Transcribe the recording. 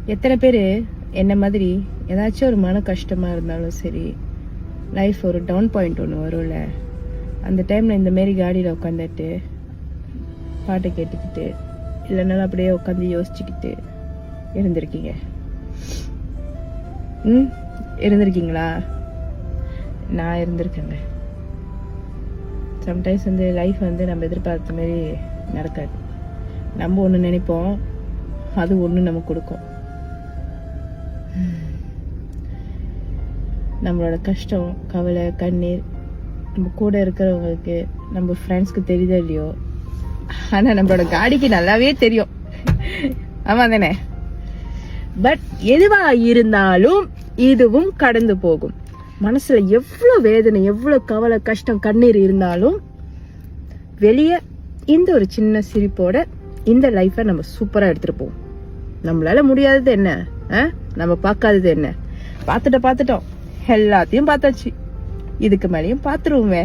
எத்தனை பேர் என்ன மாதிரி ஏதாச்சும் ஒரு மன கஷ்டமாக இருந்தாலும் சரி, லைஃப் ஒரு டவுன் பாயிண்ட் ஒன்று வரும்ல, அந்த டைமில் இந்த மாரி காடியில் உட்காந்துட்டு பாட்டு கேட்டுக்கிட்டு இல்லைனாலும் அப்படியே உட்காந்து யோசிச்சுக்கிட்டு இருந்திருக்கீங்க. இருந்திருக்கீங்களா? நான் இருந்திருக்கேங்க. சம்டைம்ஸ் லைஃப் நம்ம எதிர்பார்த்த மாதிரி நடக்காது. நம்ம ஒன்று நினைப்போம், அது ஒன்று நமக்கு கொடுக்கும். நம்மளோட கஷ்டம், கவலை, கண்ணீர் நம்ம கூட இருக்கிறவங்களுக்கு, நம்ம ஃப்ரெண்ட்ஸ்க்கு தெரியுதோ இல்லையோ, ஆனால் நம்மளோட காடிக்கு நல்லாவே தெரியும். ஆமாம் தானே? பட் எதுவா இருந்தாலும் இதுவும் கடந்து போகும். மனசுல எவ்வளோ வேதனை, எவ்வளோ கவலை, கஷ்டம், கண்ணீர் இருந்தாலும் வெளியே இந்த ஒரு சின்ன சிரிப்போட இந்த லைஃப்பை நம்ம சூப்பராக எடுத்துட்டு போவோம். நம்மளால முடியாதது என்ன? நம்ம பார்க்காதது என்ன? பார்த்துட்டோம், எல்லாத்தையும் பார்த்தாச்சு. இதுக்கு மேலேயும் பார்த்துருவோமே.